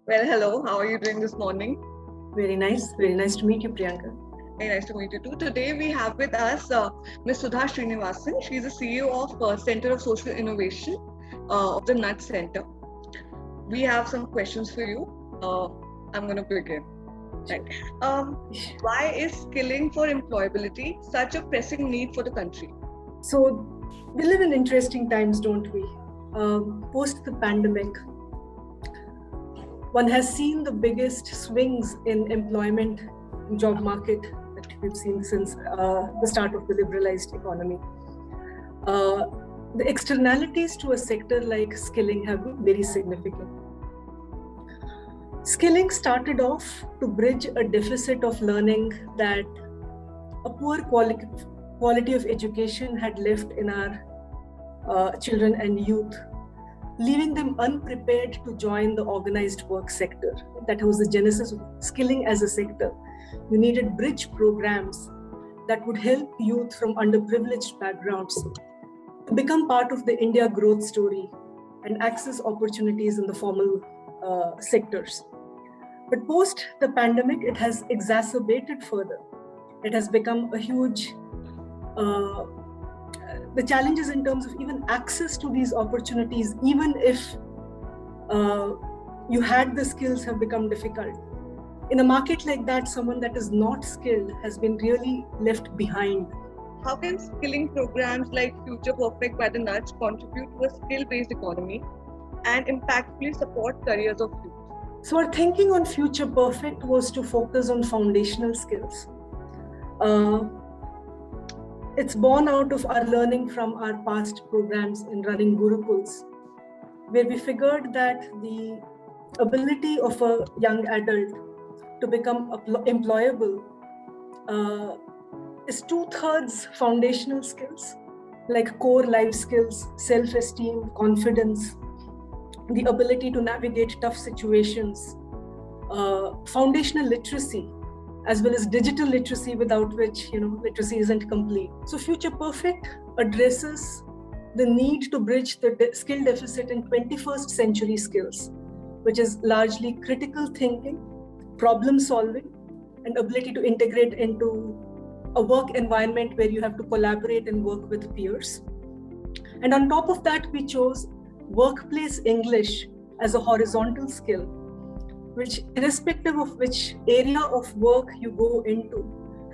Well, hello. How are you doing this morning? Very nice. Very nice to meet you, Priyanka. Very nice to meet you too. Today we have with us Ms. Sudha Srinivasan. She's the CEO of Center of Social Innovation of the NUT Center. We have some questions for you. I'm going to begin. Right. Why is skilling for employability such a pressing need for the country? So, we live in interesting times, don't we? Post the pandemic, one has seen the biggest swings in employment job market that we've seen since the start of the liberalized economy. The externalities to a sector like skilling have been very significant. Skilling started off to bridge a deficit of learning that a poor quality of education had left in our children and youth, leaving them unprepared to join the organized work sector. That was the genesis of skilling as a sector. You needed bridge programs that would help youth from underprivileged backgrounds to become part of the India growth story and access opportunities in the formal sectors. But post the pandemic, it has exacerbated further. It has become a huge the challenges in terms of even access to these opportunities, even if you had the skills, have become difficult. In a market like that, someone that is not skilled has been really left behind. How can skilling programs like Future Perfect by the NUT contribute to a skill-based economy and impactfully support careers of youth? So our thinking on Future Perfect was to focus on foundational skills. It's born out of our learning from our past programs in running Gurukuls, where we figured that the ability of a young adult to become employable is 2/3 foundational skills, like core life skills, self-esteem, confidence, the ability to navigate tough situations, foundational literacy, as well as digital literacy, without which literacy isn't complete. So Future Perfect addresses the need to bridge the skill deficit in 21st century skills, which is largely critical thinking, problem solving, and ability to integrate into a work environment where you have to collaborate and work with peers. And on top of that, we chose workplace English as a horizontal skill, which, irrespective of which area of work you go into,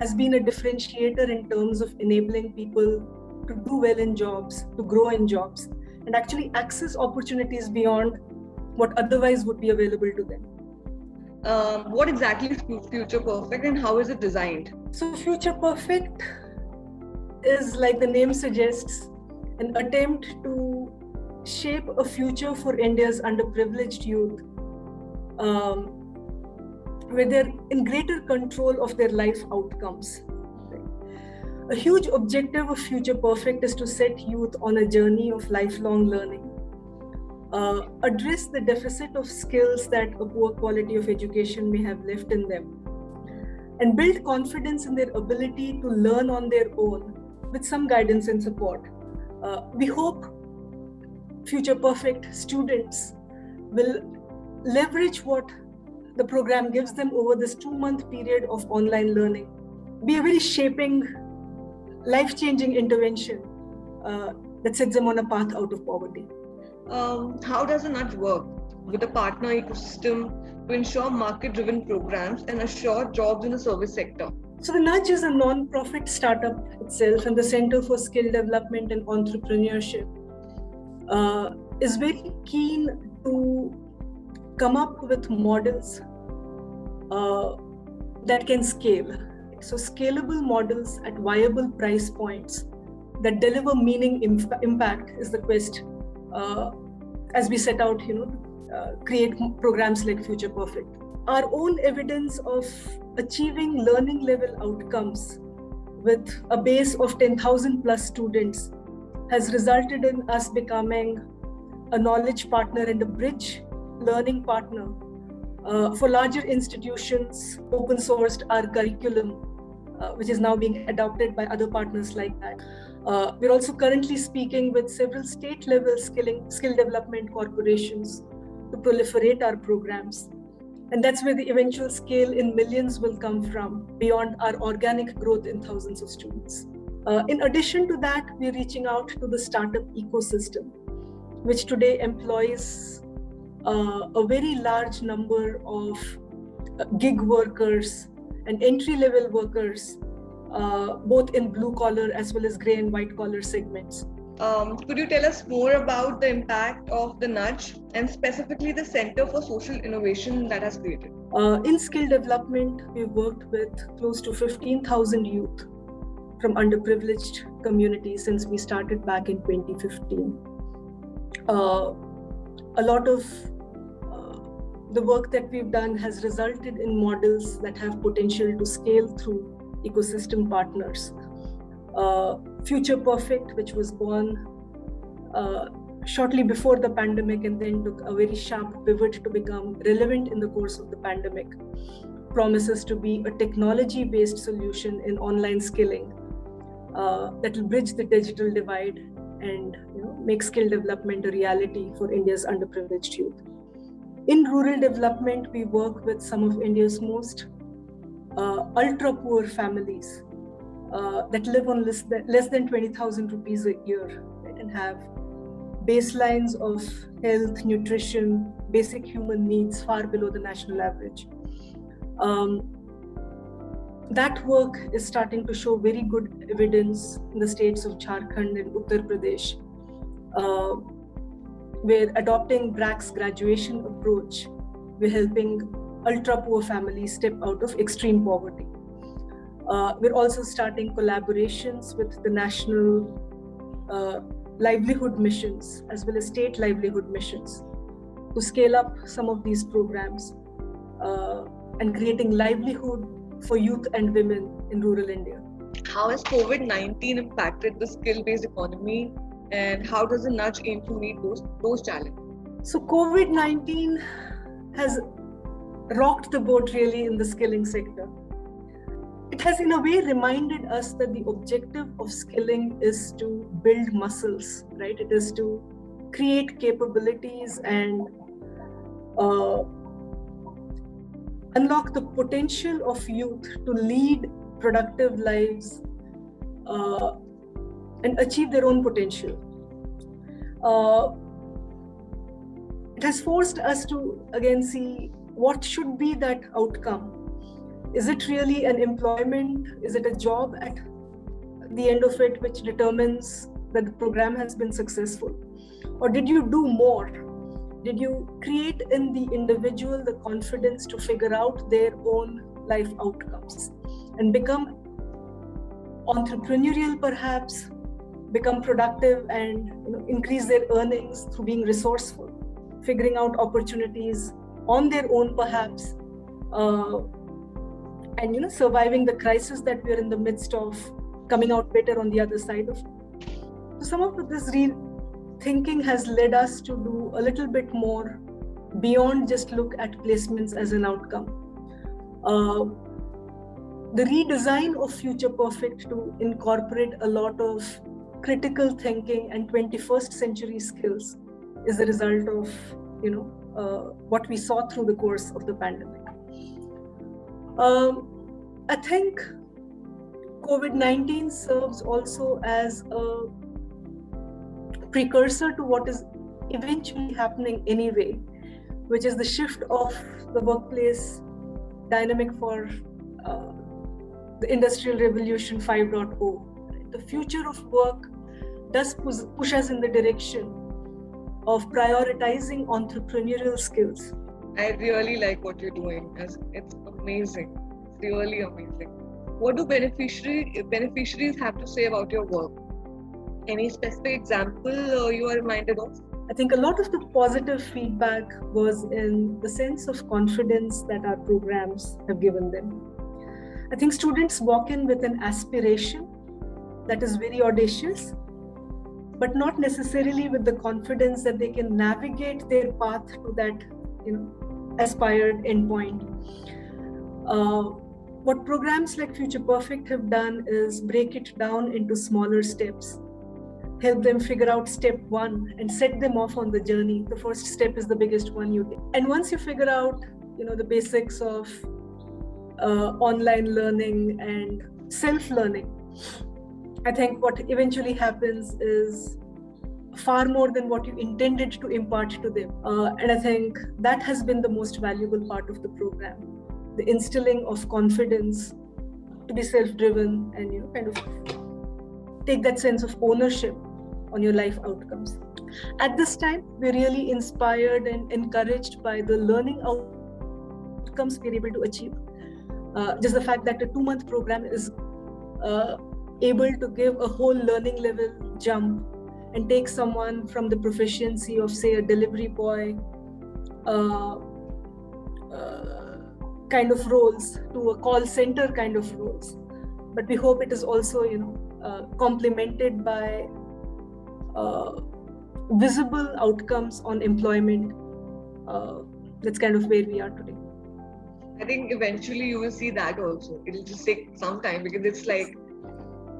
has been a differentiator in terms of enabling people to do well in jobs, to grow in jobs, and actually access opportunities beyond what otherwise would be available to them. What exactly is Future Perfect and how is it designed? So Future Perfect is, like the name suggests, an attempt to shape a future for India's underprivileged youth, where they're in greater control of their life outcomes. A huge objective of Future Perfect is to set youth on a journey of lifelong learning, address the deficit of skills that a poor quality of education may have left in them, and build confidence in their ability to learn on their own with some guidance and support. We hope Future Perfect students will leverage what the program gives them over this 2-month period of online learning, be a very shaping, life-changing intervention that sets them on a path out of poverty. How does the NUT work with a partner ecosystem to ensure market-driven programs and assure jobs in the service sector? So the NUT is a non-profit startup itself, and the Center for Skill Development and Entrepreneurship is very keen to come up with models that can scale. So scalable models at viable price points that deliver meaning impact is the quest as we set out, create programs like Future Perfect. Our own evidence of achieving learning level outcomes with a base of 10,000 plus students has resulted in us becoming a knowledge partner and a bridge learning partner for larger institutions. Open sourced our curriculum, which is now being adopted by other partners like that. We're also currently speaking with several state level skill development corporations to proliferate our programs. And that's where the eventual scale in millions will come from, beyond our organic growth in thousands of students. In addition to that, we're reaching out to the startup ecosystem, which today employs a very large number of gig workers and entry-level workers, both in blue-collar as well as gray and white-collar segments. Could you tell us more about the impact of the Nudge and specifically the Center for Social Innovation that has created? In skill development, we've worked with close to 15,000 youth from underprivileged communities since we started back in 2015. A lot of the work that we've done has resulted in models that have potential to scale through ecosystem partners. Future Perfect, which was born shortly before the pandemic and then took a very sharp pivot to become relevant in the course of the pandemic, promises to be a technology-based solution in online skilling that will bridge the digital divide and make skill development a reality for India's underprivileged youth. In rural development, we work with some of India's most ultra-poor families that live on less than 20,000 rupees a year, right, and have baselines of health, nutrition, basic human needs far below the national average. That work is starting to show very good evidence in the states of Jharkhand and Uttar Pradesh, where adopting BRAC's graduation approach, we're helping ultra-poor families step out of extreme poverty. We're also starting collaborations with the national livelihood missions as well as state livelihood missions to scale up some of these programs and creating livelihood for youth and women in rural India. How has COVID-19 impacted the skill-based economy, and how does the Nudge aim to meet those challenges? So COVID-19 has rocked the boat really in the skilling sector. It has in a way reminded us that the objective of skilling is to build muscles, right? It is to create capabilities and unlock the potential of youth to lead productive lives and achieve their own potential. It has forced us to again see what should be that outcome. Is it really an employment? Is it a job at the end of it which determines that the program has been successful? Or did you do more? Did you create in the individual the confidence to figure out their own life outcomes and become entrepreneurial perhaps, become productive and increase their earnings through being resourceful, figuring out opportunities on their own perhaps, and surviving the crisis that we're in the midst of, coming out better on the other side of it. So some of this thinking has led us to do a little bit more beyond just look at placements as an outcome. The redesign of Future Perfect to incorporate a lot of critical thinking and 21st century skills is a result of what we saw through the course of the pandemic. I think COVID-19 serves also as a precursor to what is eventually happening anyway, which is the shift of the workplace dynamic for the Industrial Revolution 5.0. The future of work does push us in the direction of prioritizing entrepreneurial skills. I really like what you're doing. It's amazing. It's really amazing. What do beneficiaries have to say about your work? Any specific example you are reminded of? I think a lot of the positive feedback was in the sense of confidence that our programs have given them. I think students walk in with an aspiration that is very audacious, but not necessarily with the confidence that they can navigate their path to that aspired endpoint. What programs like Future Perfect have done is break it down into smaller steps, help them figure out step one and set them off on the journey. The first step is the biggest one you take. And once you figure out the basics of online learning and self-learning, I think what eventually happens is far more than what you intended to impart to them. And I think that has been the most valuable part of the program, the instilling of confidence to be self-driven and kind of take that sense of ownership on your life outcomes. At this time, we're really inspired and encouraged by the learning outcomes we're able to achieve. Just the fact that a 2-month program is able to give a whole learning level jump and take someone from the proficiency of, say, a delivery boy kind of roles to a call center kind of roles. But we hope it is also, complemented by visible outcomes on employment. That's kind of where we are today. I think eventually you will see that also. It'll just take some time because it's like,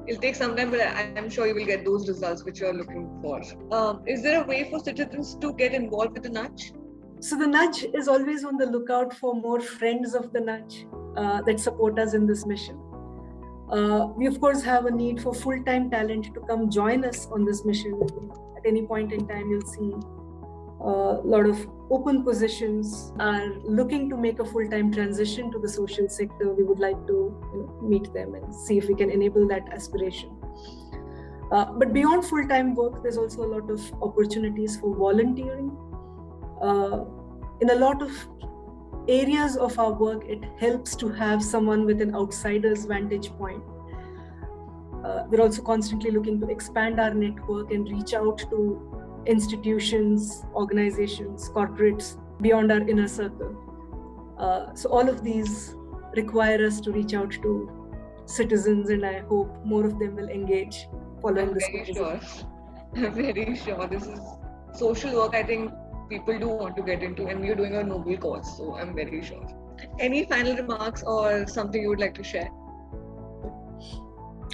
it'll take some time, but I'm sure you will get those results which you're looking for. Is there a way for citizens to get involved with the Nudge? So the Nudge is always on the lookout for more friends of the Nudge that support us in this mission. We of course have a need for full-time talent to come join us on this mission. At any point in time, you'll see a lot of open positions are looking to make a full-time transition to the social sector. We would like to meet them and see if we can enable that aspiration. But beyond full-time work, there's also a lot of opportunities for volunteering. In a lot of areas of our work, it helps to have someone with an outsider's vantage point. We're also constantly looking to expand our network and reach out to institutions, organizations, corporates beyond our inner circle. So all of these require us to reach out to citizens, and I hope more of them will engage following this. I'm very sure. This is social work, I think people do want to get into, and you're doing a noble cause, so I'm very sure. Any final remarks or something you would like to share?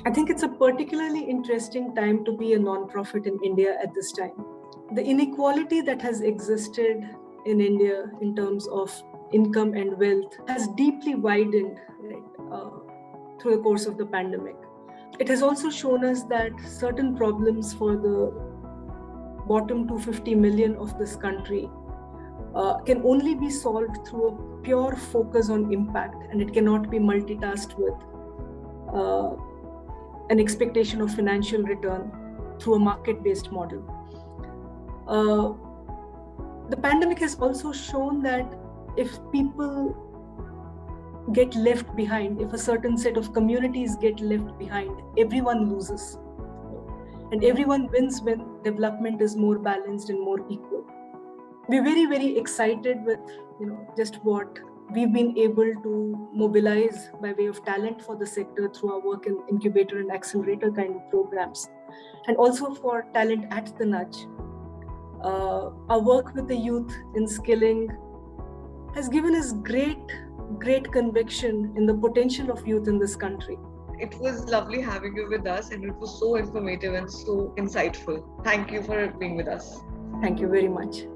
I think it's a particularly interesting time to be a non-profit in India at this time. The inequality that has existed in India in terms of income and wealth has deeply widened through the course of the pandemic. It has also shown us that certain problems for the bottom 250 million of this country can only be solved through a pure focus on impact, and it cannot be multitasked with an expectation of financial return through a market-based model. The pandemic has also shown that if people get left behind, if a certain set of communities get left behind, everyone loses. And everyone wins when development is more balanced and more equal. We're very, very excited with just what we've been able to mobilize by way of talent for the sector through our work in incubator and accelerator kind of programs, and also for talent at the Nudge. Our work with the youth in skilling has given us great conviction in the potential of youth in this country. It was lovely having you with us, and it was so informative and so insightful. Thank you for being with us. Thank you very much.